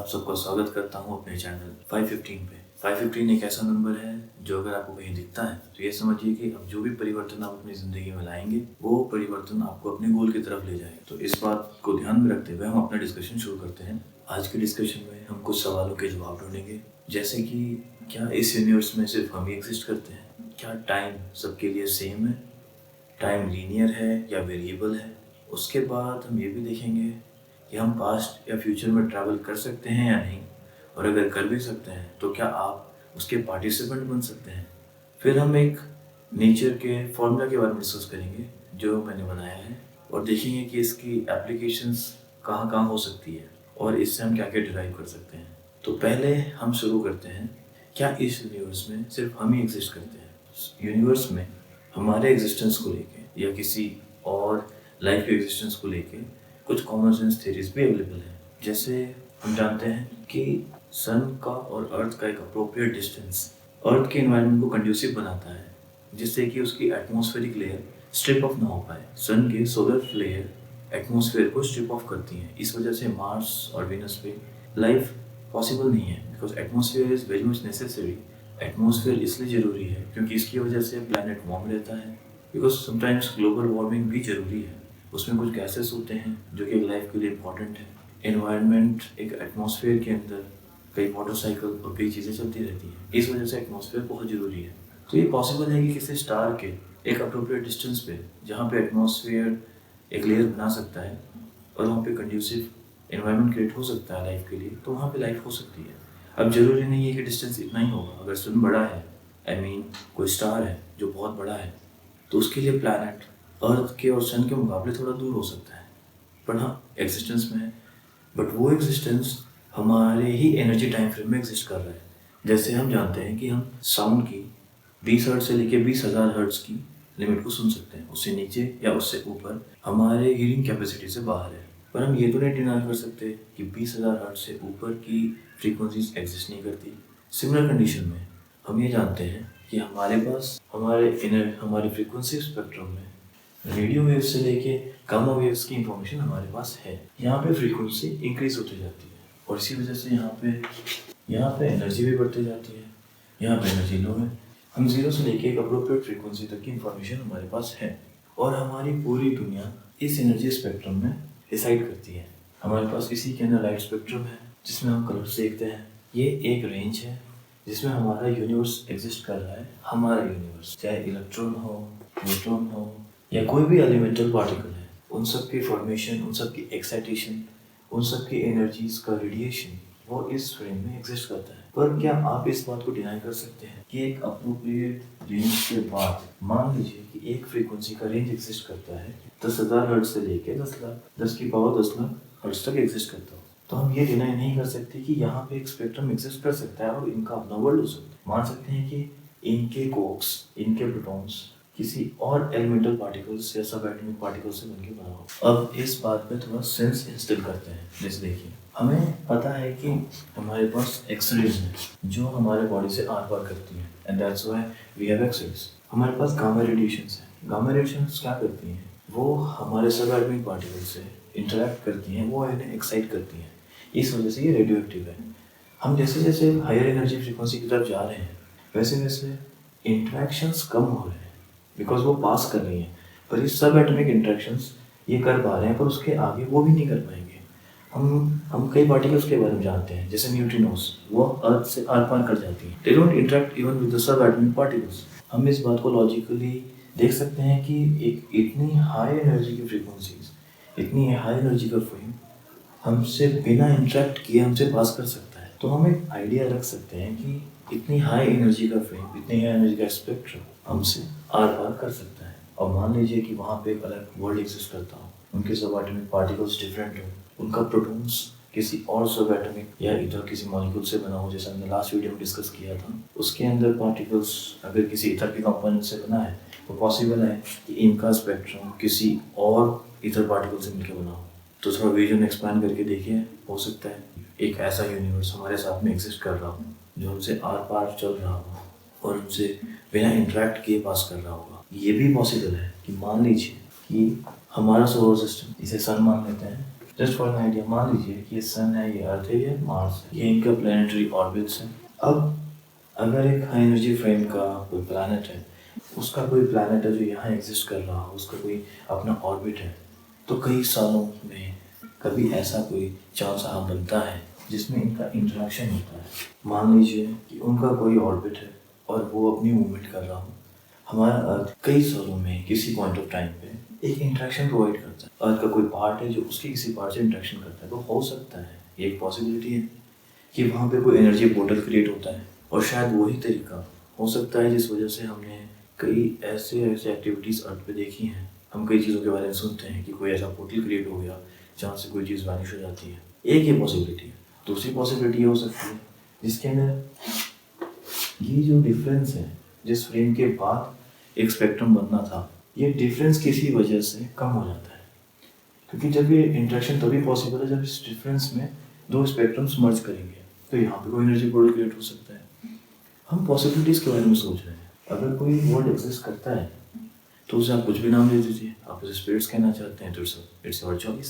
सबका स्वागत करता हूँ अपने चैनल 515 पे। 515 एक ऐसा नंबर है जो अगर आपको कहीं दिखता है तो ये समझिए कि अब जो भी परिवर्तन आप अपनी ज़िंदगी में लाएंगे वो परिवर्तन आपको अपने गोल की तरफ ले जाएगा। तो इस बात को ध्यान में रखते हुए हम अपना डिस्कशन शुरू करते हैं। आज के डिस्कशन में हम कुछ सवालों के जवाब ढूंढेंगे, जैसे कि क्या इस यूनिवर्स में सिर्फ हम ही एग्जिस्ट करते हैं? क्या टाइम सबके लिए सेम है? टाइम लीनियर है या वेरिएबल है? उसके बाद हम ये भी देखेंगे कि हम पास्ट या फ्यूचर में ट्रैवल कर सकते हैं या नहीं, और अगर कर भी सकते हैं तो क्या आप उसके पार्टिसिपेंट बन सकते हैं। फिर हम एक नेचर के फॉर्मूला के बारे में डिस्कस करेंगे जो मैंने बनाया है, और देखेंगे कि इसकी एप्लीकेशंस कहाँ कहाँ हो सकती है और इससे हम क्या क्या डिराइव कर सकते हैं। तो पहले हम शुरू करते हैं, क्या इस यूनिवर्स में सिर्फ हम ही एग्जिस्ट करते हैं? यूनिवर्स में हमारे एग्जिस्टेंस को लेके या किसी और लाइफ के एग्जिस्टेंस को लेके कुछ कॉमन सेंस थ्योरीज भी अवेलेबल हैं। जैसे हम जानते हैं कि सन का और अर्थ का एक अप्रोप्रिएट डिस्टेंस अर्थ के एनवायरनमेंट को कंड्यूसिव बनाता है, जिससे कि उसकी एटमॉस्फेरिक लेयर स्ट्रिप ऑफ ना हो पाए। सन के सोलर फ्लेयर एटमॉस्फेयर को स्ट्रिप ऑफ करती हैं। इस वजह से मार्स और वीनस पे लाइफ पॉसिबल नहीं है, because atmosphere is very much necessary. Atmosphere इसलिए ज़रूरी है क्योंकि इसकी वजह से प्लैनेट वार्म रहता है, बिकॉज समटाइम्स ग्लोबल वार्मिंग भी ज़रूरी है। उसमें कुछ गैसेस होते हैं जो कि लाइफ के लिए इम्पॉर्टेंट है। एनवायरनमेंट एक एटमॉस्फेयर के अंदर कई वाटर साइकिल और कई चीज़ें चलती रहती हैं, इस वजह से एटमॉस्फेयर बहुत ज़रूरी है। तो ये पॉसिबल है कि किसी स्टार के एक अप्रोप्रिएट डिस्टेंस पे जहाँ पे एटमॉस्फेयर एक लेयर बना सकता है और वहाँ पे कंड्यूसिव एनवायरनमेंट क्रिएट हो सकता है लाइफ के लिए, तो वहाँ पे लाइफ हो सकती है। अब ज़रूरी नहीं है कि डिस्टेंस इतना ही होगा। अगर सन बड़ा है, कोई स्टार है जो बहुत बड़ा है, तो उसके लिए प्लैनेट अर्थ के और सन के मुकाबले थोड़ा दूर हो सकता है, पर हाँ एग्जिस्टेंस में है। बट वो एग्जिस्टेंस हमारे ही एनर्जी टाइम फ्रेम में एग्जिस्ट कर रहा है। जैसे हम जानते हैं कि हम साउंड की 20 हर्ट्ज से लेकर 20,000 हर्ट्ज की लिमिट को सुन सकते हैं, उससे नीचे या उससे ऊपर हमारे हीयरिंग कैपेसिटी से बाहर है। पर हम ये तो नहीं डिनाई कर सकते कि 20,000 हर्ट्ज से ऊपर की फ्रीक्वेंसीज एग्जिस्ट नहीं करती। सिमिलर कंडीशन में हम ये जानते हैं कि हमारे पास हमारे फ्रीक्वेंसी स्पेक्ट्रम में रेडियो वेव्स से लेके गामा वेव्स की इंफॉर्मेशन हमारे पास है। यहाँ पे फ्रीक्वेंसी इंक्रीज होती जाती है और इसी वजह से यहाँ पे एनर्जी भी बढ़ती जाती है, यहाँ पे एनर्जी लो है। हम जीरो से लेके एक अप्रोप्रिएट फ्रीक्वेंसी तक की इंफॉर्मेशन हमारे पास है, और हमारी पूरी दुनिया इस एनर्जी स्पेक्ट्रम में डिसाइड करती है। हमारे पास इसी के अंदर लाइट स्पेक्ट्रम है जिसमें हम कलर्स देखते हैं। ये एक रेंज है जिसमें हमारा यूनिवर्स एग्जिस्ट कर रहा है। हमारा यूनिवर्स चाहे इलेक्ट्रॉन हो, प्रोटॉन हो या कोई भी एलिमेंटल पार्टिकल है, उन सब की फॉर्मेशन, उन सब की एक्साइटेशन, उन सब की एनर्जीज का रेडिएशन वो इस फ्रेम में एग्जिस्ट करता है। पर क्या आप इस बात को डिनाई कर सकते हैं कि एक अप्रोप्रिएट रेंज के बाद मान लीजिए कि एक फ्रीक्वेंसी का रेंज एग्जिस्ट करता है 10,000 हर्ट्ज से लेके 10 की पावर 10 लाख हर्ट्ज तक एग्जिस्ट करता हो, तो हम ये डिनाई नहीं कर सकते कि यहाँ पे एक स्पेक्ट्रम एग्जिस्ट कर सकता है और इनका अपना वर्ल्ड हो सकता है। मान सकते हैं कि इनके कोक्स, इनके प्रोटॉन्स किसी और एलिमेंटल पार्टिकल्स या सब एटॉमिक पार्टिकल्स से मिलकर बना हो। अब इस बात पे थोड़ा सेंस इंस्टिल करते हैं। जैसे देखिए, हमें पता है कि हमारे पास एक्सरेज हैं जो हमारे बॉडी से आर पार करती हैं, and that's why we have X rays. हमारे पास गामा रेडिएशंस हैं। गामा रेडिएशंस क्या करती हैं? वो हमारे सब एटॉमिक पार्टिकल से इंटरेक्ट करती हैं, वो इन्हें एक्साइट करती हैं, इस वजह से ये रेडियो एक्टिव है। हम जैसे जैसे हायर एनर्जी फ्रीक्वेंसी की तरफ जा रहे हैं वैसे वैसे इंटरेक्शंस कम हो रहे हैं, बिकॉज वो पास कर रही हैं। पर ये सब एटॉमिक इंटरेक्शंस ये कर पा रहे हैं, पर उसके आगे वो भी नहीं कर पाएंगे। हम कई पार्टिकल्स के बारे में जानते हैं, जैसे न्यूट्रिनोस, वो अर्थ से आर पार कर जाती हैं। They don't interact even with the sub atomic particles. हम इस बात को लॉजिकली देख सकते हैं कि एक इतनी हाई एनर्जी की फ्रीक्वेंसीज, इतनी हाई एनर्जी का फ्रेम हमसे बिना इंटरेक्ट किए हमसे पास कर सकता है। तो हम एक आइडिया रख सकते हैं कि इतनी हाई एनर्जी का फ्रेम, इतनी हाई एनर्जी का स्पेक्ट्रम हमसे आर पार कर सकता है। और मान लीजिए कि वहाँ पे एक अलग वर्ल्ड एग्जिस्ट करता हो, उनके सब एटॉमिक पार्टिकल्स डिफरेंट हो, उनका प्रोटॉन्स किसी और सब एटॉमिक या इधर किसी मॉलिक्यूल से बना हो, जैसा हमने लास्ट वीडियो में डिस्कस किया था। उसके अंदर पार्टिकल्स अगर किसी इथर के कंपोनेंट से बना है तो पॉसिबल है कि इनका स्पेक्ट्रम किसी और इथर पार्टिकल से मिलकर बना हो। तो थोड़ा विजन एक्सपैंड करके देखिए, हो सकता है एक ऐसा यूनिवर्स हमारे साथ में एग्जिस्ट कर रहा हो जो हमसे आर पार चल रहा हो और हमसे बिना इंटरेक्ट किए पास कर रहा होगा। ये भी पॉसिबल है कि मान लीजिए कि हमारा सोलर सिस्टम, इसे सन मान लेते हैं, जस्ट फॉर एन आइडिया, मान लीजिए कि ये सन है, ये अर्थ है, ये मार्स है, ये इनका प्लानिटरी ऑर्बिट्स है। अब अगर एक हाई एनर्जी फ्रेम का कोई प्लैनेट है, उसका कोई प्लैनेट है जो यहाँ एग्जिस्ट कर रहा हो, उसका कोई अपना ऑर्बिट है, तो कई सालों में कभी ऐसा कोई चांस बनता है जिसमें इनका इंटरेक्शन होता है। मान लीजिए कि उनका कोई ऑर्बिट है और वो अपनी मूवमेंट कर रहा हो, हमारा अर्थ कई सालों में किसी पॉइंट ऑफ टाइम पे एक इंटरेक्शन प्रोवाइड करता है। अर्थ का कोई पार्ट है जो उसके किसी पार्ट से इंटरेक्शन करता है, तो हो सकता है, ये एक पॉसिबिलिटी है कि वहाँ पे कोई एनर्जी पोर्टल क्रिएट होता है, और शायद वही तरीका हो सकता है जिस वजह से हमने कई ऐसे एक्टिविटीज़ अर्थ पे देखी हैं। हम कई चीज़ों के बारे में सुनते हैं कि कोई ऐसा पोर्टल क्रिएट हो गया जहाँ से कोई चीज़ वैनिश हो जाती है। एक ये पॉसिबिलिटी है। दूसरी पॉसिबिलिटी ये हो सकती है जिसके अंदर ये जो डिफरेंस है, जिस फ्रेम के बाद एक स्पेक्ट्रम बनना था, ये डिफरेंस किसी वजह से कम हो जाता है, क्योंकि जब ये इंटरेक्शन तभी पॉसिबल है जब इस डिफरेंस में दो स्पेक्ट्रम्स मर्ज करेंगे, तो यहाँ पे कोई एनर्जी पोर्टल क्रिएट हो सकता है। हम पॉसिबिलिटीज़ के बारे में सोच रहे हैं। अगर कोई वर्ड एग्जिस्ट करता है तो उसे आप कुछ भी नाम दे दीजिए। आप उसे स्पिरिट्स कहना चाहते हैं तो इट्स योर चॉइस।